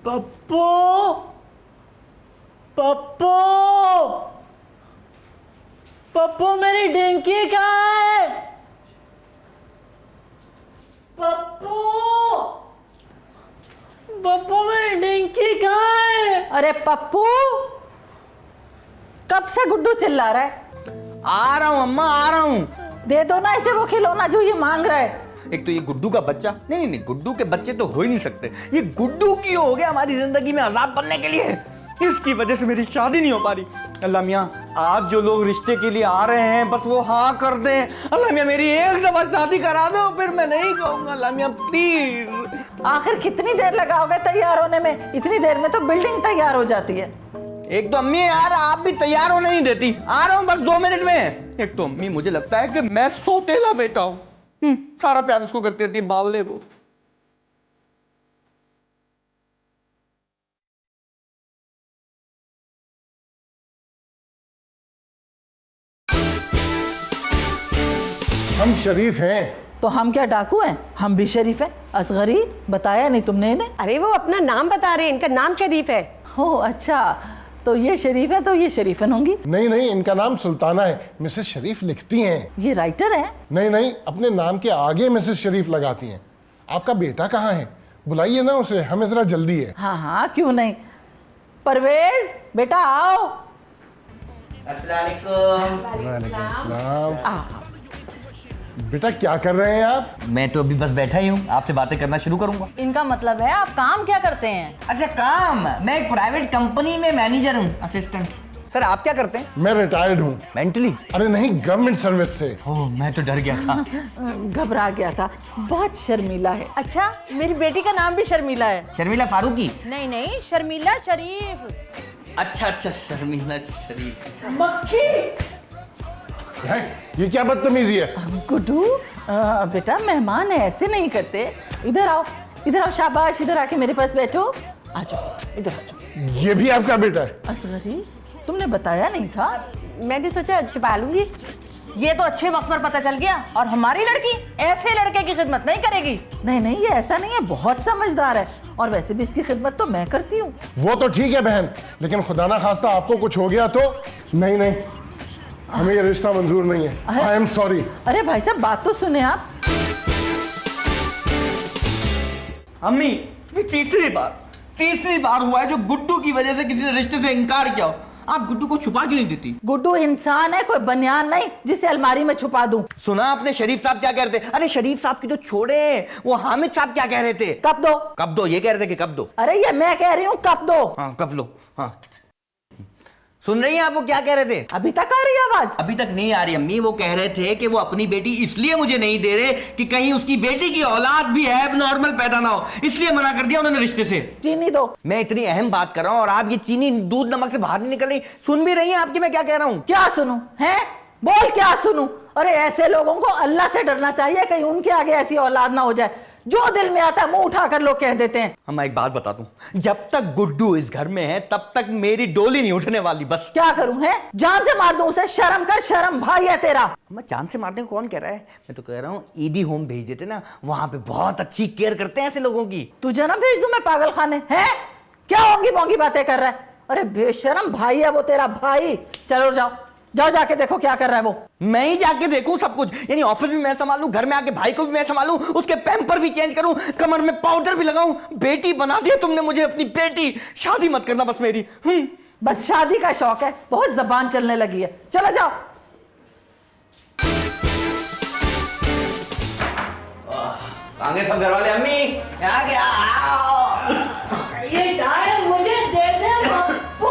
पप्पू, पप्पू, पप्पू मेरी डिंकी कहाँ है? पप्पू, पप्पू मेरी डिंकी कहाँ है? अरे पप्पू, कब से गुड्डू चिल्ला रहा है? आ रहा हूँ अम्मा, आ रहा हूँ। दे दो ना इसे वो खिलौना जो ये मांग रहा है। एक तो ये गुड्डू का बच्चा, नहीं, गुड्डू के बच्चे तो हो ही नहीं सकते। ये गुड्डू क्यों हो गया हमारी जिंदगी में अजाब बनने के लिए? इसकी वजह से मेरी शादी नहीं हो पा रही। अल्लाह मियाँ, आज जो लोग रिश्ते के लिए आ रहे हैं बस वो हाँ कर दें। अल्लाह मियाँ मेरी एक दफा शादी करा दो, फिर मैं नहीं कहूँगा। अल्लाह मियाँ प्लीज। आखिर कितनी देर लगाओगे तैयार होने में? इतनी देर में तो बिल्डिंग तैयार हो जाती है। एक तो अम्मी यार आप भी तैयार होने नहीं देती। आ रहा हूँ बस 2 मिनट में। एक तो अम्मी मुझे लगता है कि मैं सौतेला बेटा हूँ। सारा प्यार उसको करती रहती है, बावले वो। हम शरीफ हैं। तो हम क्या डाकू हैं? हम भी शरीफ हैं। असगरी बताया नहीं तुमने इन्हें? अरे वो अपना नाम बता रहे हैं, इनका नाम शरीफ है। ओह अच्छा, तो ये शरीफ है तो ये शरीफन होंगी। नहीं, इनका नाम सुल्ताना है। मिसेस शरीफ लिखती हैं। ये राइटर है? नहीं, अपने नाम के आगे मिसेस शरीफ लगाती हैं। आपका बेटा कहाँ है? बुलाइए ना उसे, हमें जरा जल्दी है। हाँ क्यों नहीं। परवेज बेटा आओ। वालेकुम। बेटा क्या कर रहे हैं आप? मैं तो अभी बस बैठा ही हूँ, आपसे बातें करना शुरू करूंगा। इनका मतलब है आप काम क्या करते हैं? अच्छा काम, मैं एक प्राइवेट कंपनी में मैनेजर हूँ, असिस्टेंट। सर आप क्या करते हैं? मैं रिटायर्ड हूँ। मेंटली? अरे नहीं, गवर्नमेंट सर्विस से। ओह मैं तो डर गया था। घबरा गया था। बहुत शर्मीला है। अच्छा, मेरी बेटी का नाम भी शर्मीला है। शर्मिला फारूकी? नहीं, शर्मीला शरीफ। अच्छा शर्मिला शरीफ। मक्खी, है? ये क्या बदतमीजी है? गुड्डू बेटा मेहमान है, ऐसे नहीं करते। इधर आओ, इधर आओ, शाबाश, इधर आके मेरे पास बैठो। आ जाओ, इधर आ जाओ। ये भी आपका बेटा है? असगरी, तुमने बताया नहीं था? मैंने सोचा छुपा लूंगी। ये तो अच्छे वक्त पर पता चल गया। और हमारी लड़की ऐसे लड़के की खिदमत नहीं करेगी। नहीं, ये ऐसा नहीं है, बहुत समझदार है। और वैसे भी इसकी खिदमत तो मैं करती हूँ। वो तो ठीक है बहन, लेकिन खुदा ना खास्ता आपको कुछ हो गया तो? नहीं, हमें ये रिश्ता मंजूर नहीं है। I am sorry. अरे भाई साहब बात तो सुने आप। अम्मी ये तीसरी बार हुआ है जो गुड्डू की वजह से किसी ने रिश्ते से इनकार किया हो। आप गुड्डू को छुपा क्यों नहीं देती? गुड्डू इंसान है, कोई बनियान नहीं जिसे अलमारी में छुपा दूं। सुना आपने शरीफ साहब क्या कह रहे थे? अरे शरीफ साहब की तो छोड़े, वो हामिद साहब क्या कह रहे थे? कब दो ये कह रहे थे कि कब दो। अरे ये मैं कह रही हूँ कब दो। हाँ कब लो। हाँ सुन रही हैं आप वो क्या कह रहे थे? अभी तक आ रही है आवाज? अभी तक नहीं आ रही अम्मी। वो कह रहे थे कि वो अपनी बेटी इसलिए मुझे नहीं दे रहे कि कहीं उसकी बेटी की औलाद भी है नॉर्मल पैदा ना हो, इसलिए मना कर दिया उन्होंने रिश्ते से। चीनी दो। मैं इतनी अहम बात कर रहा हूँ और आप ये चीनी दूध नमक से बाहर नहीं निकल रही। सुन भी रही हैं आपकी मैं क्या कह रहा हूँ? क्या सुनूं? है बोल क्या सुनूं? अरे ऐसे लोगों को अल्लाह से डरना चाहिए, कहीं उनके आगे ऐसी औलाद ना हो जाए। जो दिल में आता है मुंह उठाकर लोग कह देते हैं। हम एक बात बता दूं, जब तक गुड्डू इस घर में है तब तक मेरी डोली नहीं उठने वाली। बस क्या करूं? है जान से मार दूं उसे? शर्म कर, शर्म भाई है तेरा। मैं जान से मारने को कौन कह रहा है? मैं तो कह रहा हूँ ईदी होम भेज देते ना, वहां पे बहुत अच्छी केयर करते हैं ऐसे लोगों की। तुझे ना भेज दूं मैं पागल खाने? है क्या होंगी मोंगी बातें कर रहा है? अरे बेशरम भाई है वो तेरा भाई। चलो जाओ जाके देखो क्या कर रहा है वो। मैं ही जाके देखूं सब कुछ? यानी ऑफिस भी मैं संभालूं, घर में आके भाई को भी मैं संभालूं, उसके पैम्पर भी चेंज करूं, कमर में पाउडर भी लगाऊं? बेटी बना दिया तुमने मुझे अपनी बेटी। शादी मत करना बस मेरी। बस शादी का शौक है, बहुत जबान चलने लगी है। चलो जाओ। आगे सब घर वाले। अम्मी यहाँ क्या? ये चाय मुझे दे दे पप्पू।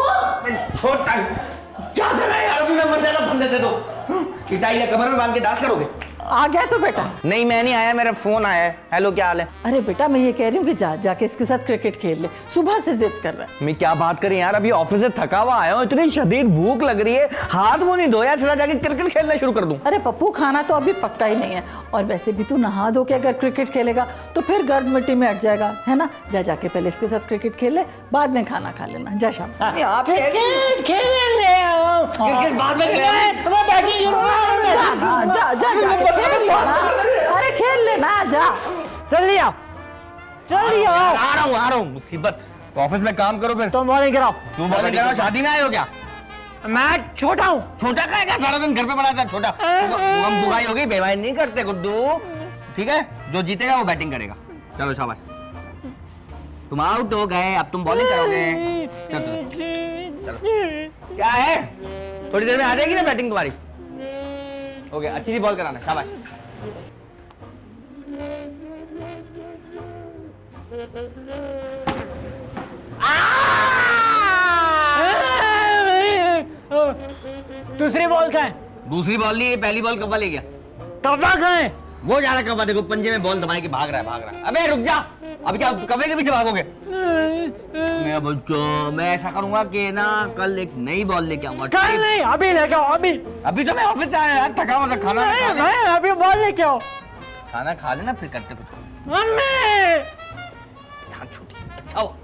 क्या कर रहा है यार? अभी मैं मर जाता फंदे से। तो पिटाई या कमर में बांध के डांस करोगे? आ गया तो बेटा? नहीं मैं नहीं आया, मेरा फोन आया है। हेलो क्या हाल है? अरे बेटा मैं ये कह रही हूँ कि जाके इसके साथ क्रिकेट खेल ले, सुबह से जिद कर रहा है। मैं क्या बात करें यार, अभी ऑफिस से थका हुआ आया हूँ, इतनी शदीद भूख लग रही है, हाथ मुंह नहीं धोया, सीधा जाके क्रिकेट खेलना शुरू कर दूं। अरे पप्पू खाना तो अभी पक्का ही नहीं है, और वैसे भी तू नहा धो के अगर क्रिकेट खेलेगा तो फिर गर्द मिट्टी में अट जाएगा, है ना? जाके पहले इसके साथ क्रिकेट खेल ले, बाद में खाना खा लेना। जा शाम। क्रिकेट खेलने आओ। क्रिकेट बाद में जा खेल लेना। अरे खेल लेना, जा। चल लिया आ रहा हूँ मुसीबत ऑफिस में काम करो फिर। तुम बॉलिंग कराओ। तू बॉलिंग कराओ, शादी में आए हो क्या? मैं छोटा हूँ। छोटा का सारा दिन घर पे पड़ा था छोटा। हम बुराई हो गई, बेवाई नहीं करते गुड्डू, ठीक है? जो जीतेगा वो बैटिंग करेगा। चलो शाबाश, तुम आउट हो गए, अब तुम बॉलिंग करोगे। चलो क्या है, थोड़ी देर में आ जाएगी ना बैटिंग तुम्हारी। ओके, अच्छी सी बॉल कराना, शाबाश। दूसरी बॉल कहाँ है? दूसरी बॉल नहीं, पहली बॉल कब्बा ले गया। कब्बा कहाँ है? वो जा रहा कब्बा, देखो पंजे में बॉल दबाए के भाग रहा है। अबे रुक जा, अब क्या कब्बे के पीछे भागोगे? मेरा बच्चों, मैं ऐसा करूंगा कि ना कल एक नई बॉल लेके आऊंगा। कल नहीं, अभी लेके आओ। अभी तो मैं ऑफिस से आया यार, थका हुआ था। खाना खा ले। नहीं, अभी बॉल लेके आओ। खाना खा लेना फिर करते कुछ। मम्मी हाँ छोटी, अच्छा हो।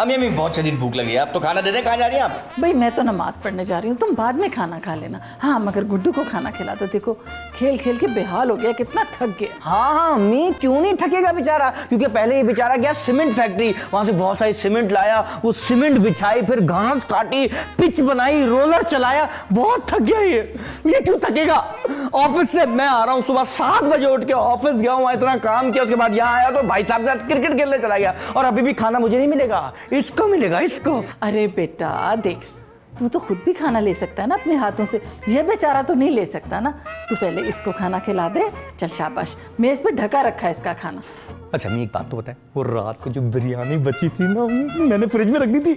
अम्मी बहुत शदीद भूख लगी है, अब तो खाना दे दे। कहाँ जा रही हैं आप? भाई मैं तो नमाज पढ़ने जा रही हूँ, तुम बाद में खाना खा लेना। हाँ मगर गुड्डू को खाना खिला दो, देखो खेल खेल के बेहाल हो गया, कितना थक गया। हाँ अम्मी, क्यों नहीं थकेगा बेचारा, क्योंकि पहले ये बेचारा गया सीमेंट फैक्ट्री, वहां से बहुत सारी सीमेंट लाया, वो सीमेंट बिछाई, फिर घास काटी, पिच बनाई, रोलर चलाया, बहुत थक गया ये क्यों थकेगा? ऑफिस से मैं आ रहा हूँ सुबह 7 बजे उठ के ऑफिस गया हूँ, इतना काम किया, उसके बाद यहाँ आया तो भाई साहब के साथ क्रिकेट खेलने चला गया, और अभी भी खाना मुझे नहीं मिलेगा, इसको मिलेगा, इसको। अरे बेटा देख, तू तो खुद भी खाना ले सकता है ना अपने हाथों से, ये बेचारा तो नहीं ले सकता ना। तू पहले इसको खाना खिला दे, चल शाबाश, मेज पे ढका रखा है इसका खाना। अच्छा मैं एक बात तो बताए, वो रात को जो बिरयानी बची थी ना, मैंने फ्रिज में रख दी थी,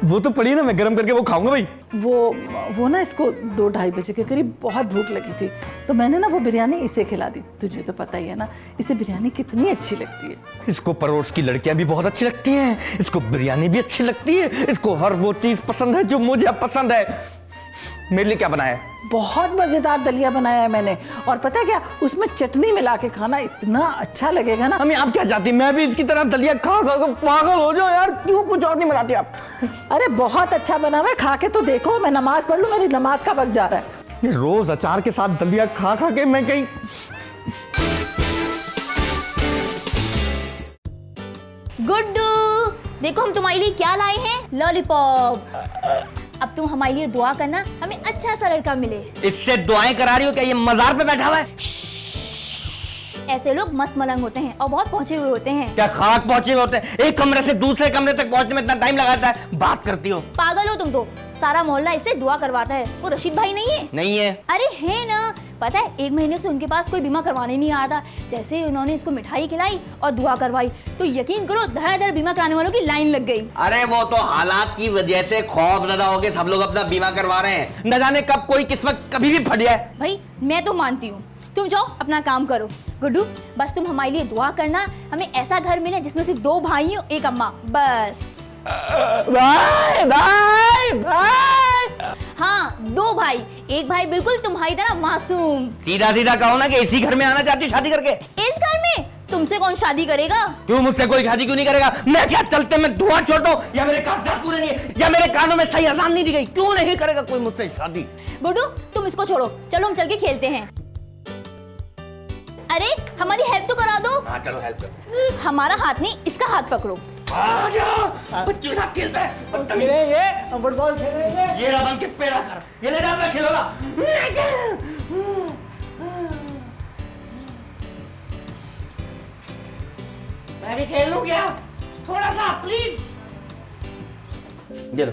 वो तो पड़ी ना, मैं गर्म करके वो खाऊंगा भाई। वो ना इसको 2-2:30 बजे के करीब बहुत भूख लगी थी, तो मैंने ना वो बिरयानी इसे खिला दी। तुझे तो पता ही है ना इसे बिरयानी कितनी अच्छी लगती है। इसको पड़ोस की लड़कियां भी बहुत अच्छी लगती हैं, इसको बिरयानी भी अच्छी लगती है, इसको हर वो चीज पसंद है जो मुझे पसंद है। मेरे लिए क्या बनाया है? बहुत मजेदार दलिया बनाया है मैंने, और पता है क्या, उसमें चटनी मिला के खाना इतना अच्छा लगेगा ना। अम्मी आप क्या चाहती, मैं भी इसकी तरह दलिया खा खा के पागल हो जाऊं यार, क्यों कुछ और नहीं बनाती आप? अरे बहुत अच्छा बना हुआ है, खा के तो देखो। मैं नमाज पढ़ लूं, मेरी नमाज का वक्त जा रहा है। ये रोज अचार के साथ दलिया खा खा के मैं कहीं। गुड्डू देखो हम तुम्हारे लिए क्या लाए हैं, लॉलीपॉप। अब तुम हमारे लिए दुआ करना, हमें अच्छा सा लड़का मिले। इससे दुआएं करा रही हो क्या? ये मजार पे बैठा हुआ है? ऐसे लोग मस्त मलंग होते हैं और बहुत पहुंचे हुए होते हैं। क्या खाक पहुंचे हुए होते हैं? एक कमरे से दूसरे कमरे तक पहुंचने में इतना टाइम लगाता है, बात करती हो। पागल हो तुम तो, सारा मोहल्ला इससे दुआ करवाता है। वो रशीद भाई नहीं है? नहीं है। अरे है ना, पता है 1 महीने से उनके पास कोई बीमा करवाने नहीं आ रहा। जैसे उन्होंने इसको मिठाई खिलाई और दुआ करवाई तो यकीन करो धड़ाधड़ बीमा कराने वालों की लाइन लग गई। अरे वो तो हालात की वजह से खौफ ज़्यादा हो गए, सब लोग अपना बीमा करवा रहे हैं, न जाने कब कोई किस वक्त कभी भी फट जाए। भाई मैं तो मानती हूँ, तुम जाओ अपना काम करो। गुड्डू बस तुम हमारे लिए दुआ करना, हमें ऐसा घर मिले जिसमें सिर्फ 2 भाई हो, 1 अम्मा, बस। भाई भाई भाई। हाँ 2 भाई, 1 भाई बिल्कुल तुम्हारी तरह मासूम। सीधा सीधा कहो ना कि इसी घर में आना चाहती शादी करके। इस घर में तुमसे कौन शादी करेगा? क्यों, मुझसे कोई शादी क्यों नहीं करेगा? मैं क्या चलते में धुआं छोड़ता हूँ, या मेरे कागजात पूरे नहीं है, या मेरे कानों में सही अजान नहीं दी गई? क्यों नहीं करेगा कोई मुझसे शादी? गुड्डू तुम इसको छोड़ो, चलो हम चल के खेलते हैं। अरे हमारी हेल्प तो करा दो। हाँ चलो हेल्प करो। हमारा हाथ नहीं, इसका हाथ पकड़ो। बच्चों के साथ खेलता है, खेलेंगे, हम फुटबॉल खेलेंगे। ये रहा बन के पेड़ा कर, ये ले जा, मैं खेलूंगा। मैं भी खेल लूं क्या? थोड़ा सा प्लीज। ये लो।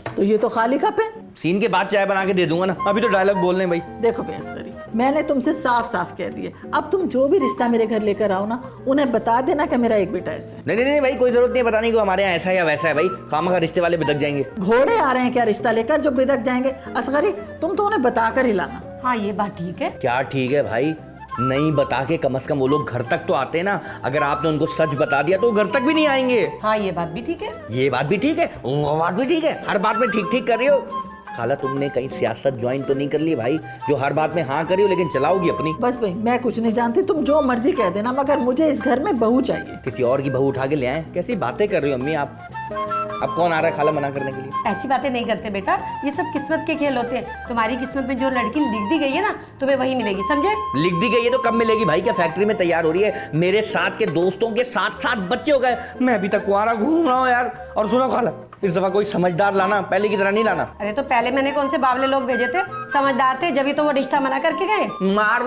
तो ये तो खाली कप है। सीन के बाद चाय बना के दे दूंगा ना, अभी तो डायलॉग बोलने भाई। देखो बेअसकरी, मैंने तुमसे साफ साफ कह दिए, अब तुम जो भी रिश्ता मेरे घर लेकर आओ ना, उन्हें बता देना कि मेरा एक बेटा ऐसा है। नहीं नहीं नहीं भाई, कोई जरूरत नहीं है बताने को, हमारे यहाँ ऐसा है या वैसा है भाई, खामखा रिश्ते वाले बिदक जाएंगे। घोड़े आ रहे हैं क्या रिश्ता लेकर जो बिदक जाएंगे? असगरी तुम तो उन्हें बताकर ही लाना। हाँ ये बात ठीक है। क्या ठीक है भाई? नहीं बता के कम से कम वो लोग घर तक तो आते हैं ना। अगर आपने उनको सच बता दिया तो वो घर तक भी नहीं आएंगे। हाँ ये बात भी ठीक है। ये बात भी ठीक है, वो बात भी ठीक है, हर बात में ठीक ठीक कर रही हो। खाला तुमने कहीं सियासत ज्वाइन तो नहीं कर ली भाई, जो हर बात में हाँ करी हो लेकिन चलाओगी अपनी? बस भाई मैं कुछ नहीं जानती, तुम जो मर्जी कह देना, मगर मुझे इस घर में बहू चाहिए। किसी और की बहू उठा के ले आए? कैसी बातें कर रही हो अम्मी आप? अब कौन आ रहा है खाला मना करने के लिए? ऐसी बातें नहीं करते बेटा, ये सब किस्मत के खेल होते हैं। तुम्हारी किस्मत में जो लड़की लिख दी गई है ना, तुम्हें वही मिलेगी, समझे? लिख दी गई है तो कब मिलेगी भाई? क्या फैक्ट्री में तैयार हो रही है? मेरे साथ के दोस्तों के 7-7 बच्चे हो गए, मैं अभी तक कुंवारा घूम रहा हूँ यार। और सुनो खाला, इस दफा कोई समझदार लाना, पहले की तरह नहीं लाना। अरे तो पहले मैंने कौन से बावले लोग भेजे थे, समझदार थे, जब तो वो रिश्ता मना करके गए। मार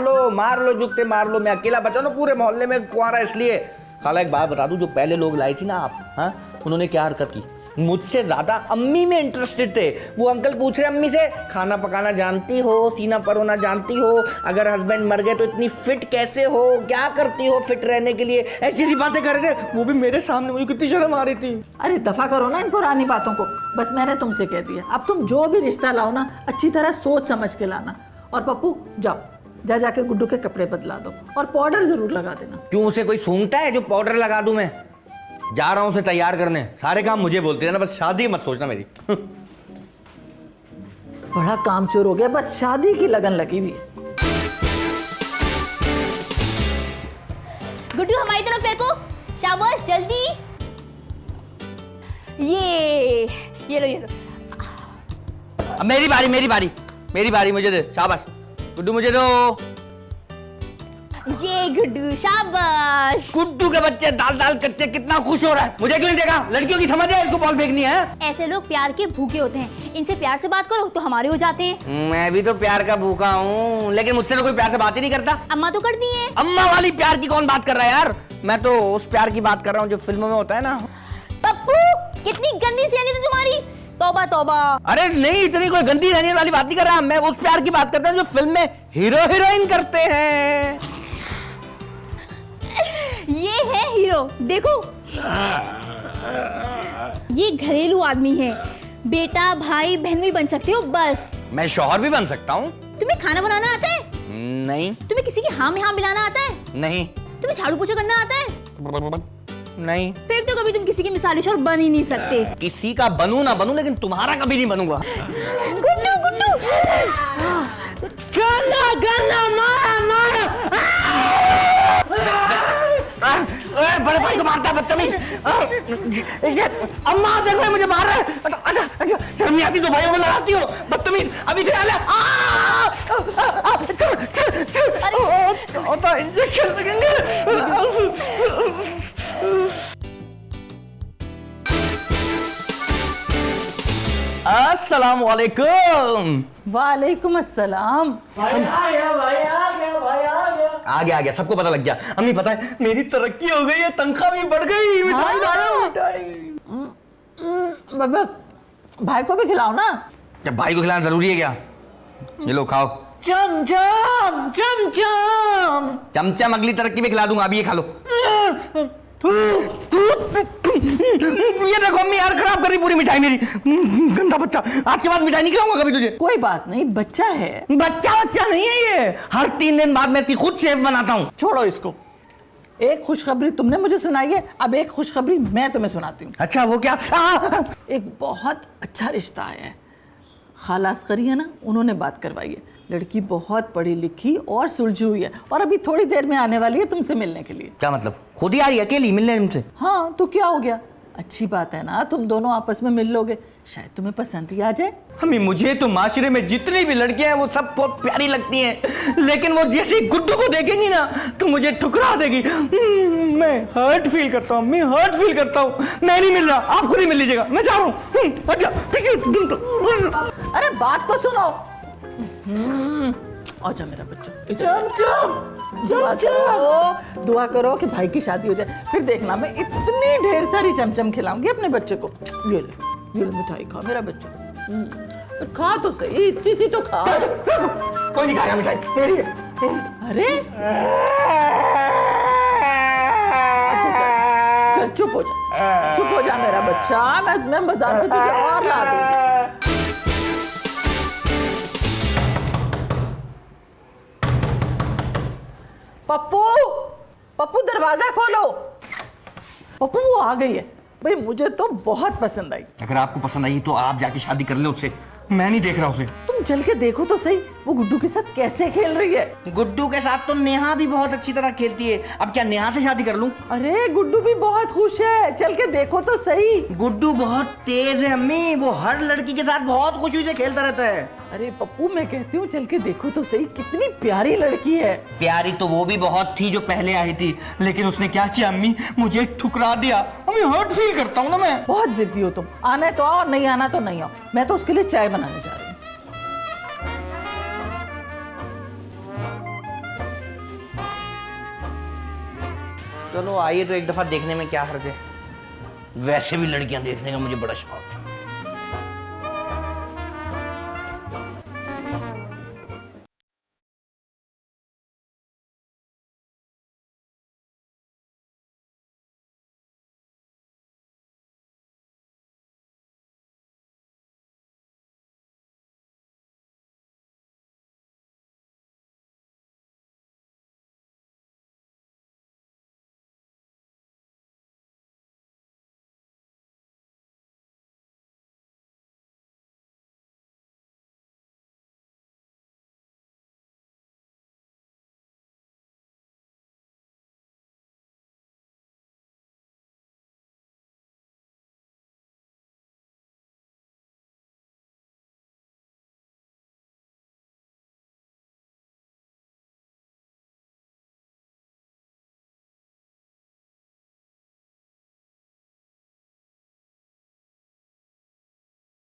लो जुगते मार लो, मैं अकेला बचा ना पूरे मोहल्ले में कुंवारा इसलिए। खाला एक बात बता दूं, जो पहले लोग लाई थी ना आप, हाँ, उन्होंने क्या हरकत की? मुझसे ज्यादा अम्मी में इंटरेस्टेड थे। वो अंकल पूछ रहे अम्मी से, खाना पकाना जानती हो, सीना परोना जानती हो, अगर हस्बैंड मर गए तो इतनी फिट कैसे हो, क्या करती हो फिट रहने के लिए, ऐसी सी बातें कर रहे थे। वो भी मेरे सामने, मुझे कितनी शर्म आ रही थी। अरे दफा करो ना इन पुरानी बातों को, बस मैंने तुमसे कह दिया। अब तुम जो भी रिश्ता लाओ ना, अच्छी तरह सोच समझ के लाना। और पप्पू जाओ, जाके गुड्डू के कपड़े बदला दो और पाउडर जरूर लगा देना। क्यों, उसे कोई सूंघता है जो पाउडर लगा दूं? मैं जा रहा हूं उसे तैयार करने, सारे काम मुझे बोलते रहना, बस शादी मत सोचना मेरी। बड़ा कामचोर हो गया, बस शादी की लगन लगी हुई है। गुड्डू हमारी तरफ फेंको, शाबाश, जल्दी। ये लो। अब मेरी बारी, मुझे दे, शाबाश गुड्डू, मुझे दो। ये गुड्डू, शाबाश। गुड्डू के बच्चे दाल कच्चे, कितना खुश हो रहा है। मुझे क्यों नहीं देखा? लड़कियों की समझ है, इसको बॉल फेंकनी है। ऐसे लोग प्यार के भूखे होते हैं, इनसे प्यार से बात करो तो हमारे हो जाते हैं। मैं भी तो प्यार का भूखा हूँ, लेकिन मुझसे तो कोई प्यार से बात ही नहीं करता। अम्मा तो करती है। अम्मा वाली प्यार की कौन बात कर रहा है यार? मैं तो उस प्यार की बात कर रहा हूँ जो फिल्मों में होता है ना। पप्पू, कितनी गंदी सियानी तो तुम्हारी, तौबा तौबा। अरे नहीं, इतनी कोई गंदी रहने वाली बात नहीं कर रहा, मैं उस प्यार की बात करता हूँ जो फिल्म में हीरो हीरोइन करते हैं। ये है हीरो, देखो। ये घरेलू आदमी है, बेटा भाई बहन भी बन सकते हो बस। मैं शौहर भी बन सकता हूँ। तुम्हें खाना बनाना आता है? नहीं। तुम्हें किसी की हाँ में हाँ मिलाना आता है? नहीं। तुम्हें झाड़ू पोछा करना आता है? नहीं। फिर तो कभी तुम किसी के मिसाली शौहर बन ही नहीं सकते। किसी का बनूं ना बनूं, लेकिन तुम्हारा कभी नहीं बनूंगा। गुड्डू गाना मारा बड़े भाई को मारता है बदतमीज। अम्मा देखो, मुझे मार रहा है। अच्छा, शर्म नहीं आती तो भाइयों को लगाती हो, बदतमीज। अभी से इंजेक्शन लगेंगे। अस्सलाम वालेकुम। वालेकुम अस्सलाम। भाई आ गया। सबको पता लग गया। अम्मी पता है, मेरी तरक्की हो गई है, तनख्वाह भी बढ़ गई। मिठाई लाया, मिठाई। बाबा, भाई को भी खिलाओ ना। जब भाई को खिलाना जरूरी है क्या? ये लो खाओ। चमचम अगली तरक्की में खिला दूंगा, अभी ये खा लो। ये देखो अम्मी यार, खराब कर रही पूरी मिठाई मेरी। गंदा बच्चा, आज के बाद मिठाई नहीं खिलाऊंगा कभी तुझे। कोई बात नहीं, बच्चा है। बच्चा नहीं है ये, हर 3 दिन बाद मैं इसकी खुद शेफ बनाता हूँ। छोड़ो इसको। एक खुशखबरी तुमने मुझे सुनाई है, अब एक खुशखबरी मैं तुम्हें सुनाती हूँ। अच्छा, वो क्या? एक बहुत अच्छा रिश्ता आया है। खाला अस्करी है ना, उन्होंने बात करवाई है। लड़की बहुत पढ़ी लिखी और सुलझी हुई है, और अभी थोड़ी देर में आने वाली है तुमसे मिलने के लिए। क्या मतलब? खुद ही आ रही है अकेली मिलने तुमसे? हाँ, तो क्या हो गया, अच्छी बात है ना, तुम दोनों आपस में मिल लोगे, शायद तुम्हें पसंद ही आ जाए। हमें मुझे तो माशरे में जितनी भी लड़कियां हैं वो सब बहुत प्यारी लगती हैं, लेकिन वो जैसे गुड्डू को देखेंगी ना तो मुझे ठुकरा देगी। मैं हर्ट फील करता हूँ, मैं नहीं मिल रहा, आपको नहीं मिल लीजिएगा, मैं जा रहा हूँ। अच्छा पीछे अरे बात तो सुनो। आजा मेरा बच्चा, दुआ करो कि भाई की शादी हो जाए, फिर देखना मैं इतनी ढेर सारी चमचम खिलाऊंगी अपने बच्चे को। ये ले मिठाई खा मेरा बच्चा, खा तो सही, इतनी सी तो खा। कोई नहीं खाएगा मिठाई, मेरी है। अरे अच्छा, चल चुप हो जा मेरा बच्चा, मैं बाजार से तुझे और ला दूंगी। पप्पू दरवाजा खोलो। पप्पू वो आ गई है भाई, मुझे तो बहुत पसंद आई। अगर आपको पसंद आई तो आप जाके शादी कर ले उससे, मैं नहीं देख रहा उसे। तुम तुम चल के देखो तो सही वो गुड्डू के साथ कैसे खेल रही है। गुड्डू के साथ तो नेहा भी बहुत अच्छी तरह खेलती है। अब क्या नेहा से शादी कर लूं? अरे गुड्डू भी बहुत खुश है, चल के देखो तो सही। गुड्डू बहुत तेज है अम्मी, वो हर लड़की के साथ बहुत खुशी से खेलता रहता है। अरे पप्पू मैं कहती हूँ चल के देखो तो सही, कितनी प्यारी लड़की है। प्यारी तो वो भी बहुत थी जो पहले आई थी, लेकिन उसने क्या किया अम्मी, मुझे ठुकरा दिया। अम्मी हर्ट फील करता हूँ ना मैं। बहुत जिद्दी हो तुम, आना है तो आओ, नहीं आना तो नहीं आओ। मैं तो उसके लिए चाय बनाने जा रही हूँ। चलो आइए तो एक दफा देखने में क्या फर्क है। वैसे भी लड़कियां देखने का मुझे बड़ा शौक है।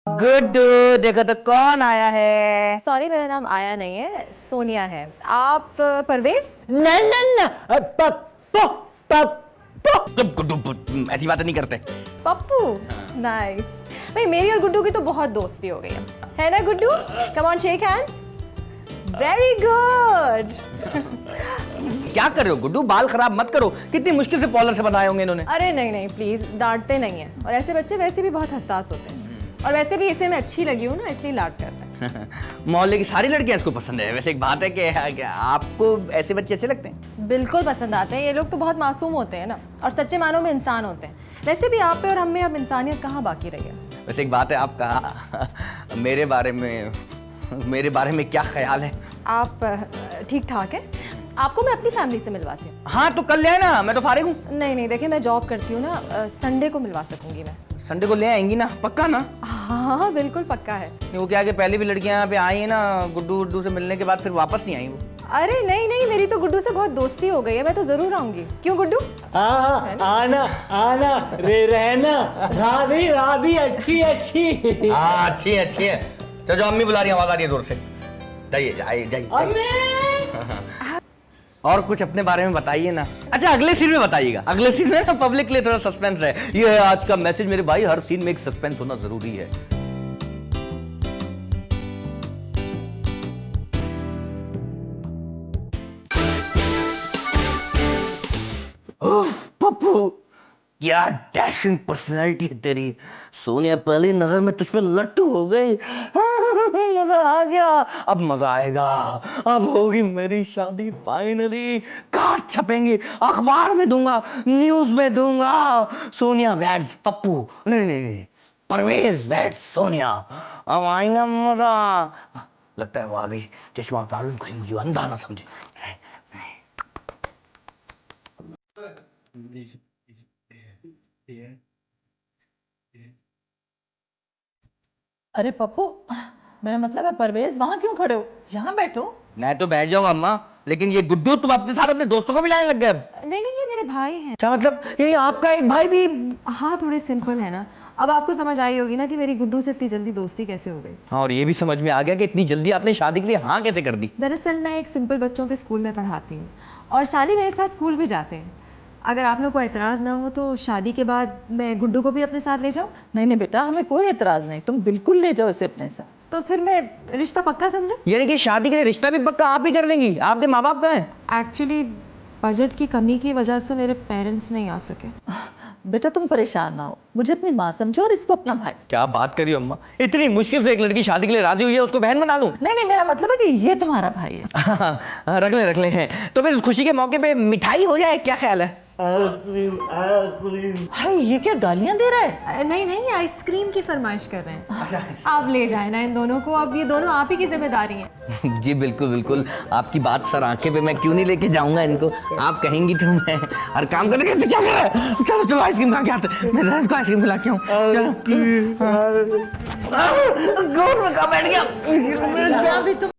गुड्डू देखो तो कौन आया है। सॉरी मेरा नाम आया नहीं है, सोनिया है। आप परवेज? चुप गुड्डू, ऐसी बातें नहीं करते। पप्पू? नाइस। भाई मेरी और गुड्डू की तो बहुत दोस्ती हो गई है ना Guddu? Come on shake hands. Very good. क्या कर रहे हो गुड्डू, बाल खराब मत करो। कितनी मुश्किल से पॉलर से बनाए होंगे इन्होंने। अरे नहीं नहीं प्लीज, डांटते नहीं है। और ऐसे बच्चे वैसे भी बहुत हसास होते हैं। और वैसे भी इसे मैं अच्छी लगी हूँ ना, इसलिए लाड कर रहा है। मोहल्ले की सारी लड़कियां इसको पसंद है। वैसे एक बात है कि आपको ऐसे बच्चे अच्छे लगते हैं? बिल्कुल पसंद आते हैं। ये लोग तो बहुत मासूम होते हैं ना, और सच्चे मानों में इंसान होते हैं। वैसे भी आप पे और हम में अब इंसानियत कहाँ बाकी रही है। वैसे एक बात है, आपका मेरे बारे में क्या ख्याल है? आप ठीक ठाक है। आपको मैं अपनी फैमिली से मिलवाती हूँ। हाँ तो कल ले आए ना, मैं तो फारिग हूँ। नहीं नहीं देखिए, मैं जॉब करती हूँ ना, संडे को मिलवा सकूंगी मैं। संडे को ले आएंगी ना, पक्का ना? हाँ बिल्कुल पक्का है। नहीं वो क्या कि पहले भी लड़कियां यहाँ पे आई हैं ना, गुड्डू से मिलने के बाद फिर वापस नहीं आई वो। अरे नहीं नहीं, मेरी तो गुड्डू से बहुत दोस्ती हो गई है, मैं तो जरूर आऊंगी। क्यों गुड्डू? आना आना रे रहना। राधी राधी अच्छी अच्छी। हाँ अच्छी है। तो जो अम्मी बुला रही है, आवाज आ रही है दूर से। जाइए। और कुछ अपने बारे में बताइए ना। अच्छा अगले सीन में बताइएगा, अगले सीन में ना पब्लिक के लिए थोड़ा सस्पेंस है। ये है आज का मैसेज मेरे भाई, हर सीन में एक सस्पेंस होना जरूरी है। पप्पू क्या डैशिंग पर्सनैलिटी है तेरी। सोनिया पहली नजर में तुझ पे लट्टू हो गई। मजा आ गया, अब मजा आएगा। अब होगी मेरी शादी फाइनली। कार्ड छपेंगे, अखबार में दूंगा, न्यूज में दूंगा। सोनिया वेड्स पप्पू, नहीं परवेज वेड्स सोनिया। अब आएगा मजा। लगता है वो आ गई। चश्मा उतार लूं कहीं मुझे अंधा ना समझे। अरे पप्पू, मेरा मतलब है परवेज, वहां क्यों खड़े हो? यहाँ बैठो। मैं तो बैठ जाऊंगा अम्मा, लेकिन ये गुड्डू तुम अपने साथ अपने दोस्तों को भी लाने लग गए। नहीं नहीं, ये मेरे भाई हैं। क्या मतलब, ये आपका एक भाई भी? हाँ थोड़े सिंपल है ना। अब आपको समझ आई होगी ना कि मेरी गुड्डू से इतनी जल्दी दोस्ती कैसे हो गई। हाँ और ये भी समझ में आ गया कि इतनी जल्दी आपने शादी के लिए हाँ कैसे कर दी। दरअसल मैं एक सिंपल बच्चों के स्कूल में पढ़ाती हूँ, और शाली मेरे साथ स्कूल भी जाते हैं। अगर आप लोग को एतराज़ ना हो तो शादी के बाद मैं गुड्डू को भी अपने साथ ले जाऊँ? नहीं बेटा, हमें कोई एतराज़ नहीं, तुम बिल्कुल ले जाओ इसे अपने साथ। तो फिर मैं रिश्ता पक्का समझूं? यानी कि शादी के लिए रिश्ता भी पक्का आप ही कर लेंगी? आपके माँ बाप कहाँ हैं? एक्चुअली बजट की कमी की वजह से मेरे पेरेंट्स नहीं आ सके। बेटा तुम परेशान ना हो, मुझे अपनी माँ समझो और इसको अपना भाई। क्या बात करी अम्मा, इतनी मुश्किल से एक लड़की शादी के लिए राजी हुई है, उसको बहन बना लूं? नहीं, मेरा मतलब है कि ये तुम्हारा भाई है। रख ले हैं। तो फिर खुशी के मौके पे मिठाई हो जाए, क्या ख्याल है? हाय ये क्या गालियां दे रहा है? नहीं नहीं, आइसक्रीम की फरमाइश कर रहे हैं। आप ले जाए ना इन दोनों को, अब ये दोनों आप ही की जिम्मेदारी है। जी बिल्कुल बिल्कुल, आपकी बात सर आंखें पे, मैं क्यों नहीं लेके जाऊंगा इनको, आप कहेंगी तो मैं हर काम करने कैसे क्या कर रहा है। चलो चलो आइसक्रीम खा के आते, मैं जरा इसको आइसक्रीम खिला के आऊँ। चलो गोल में कहाँ बैठ गया? अभी तुम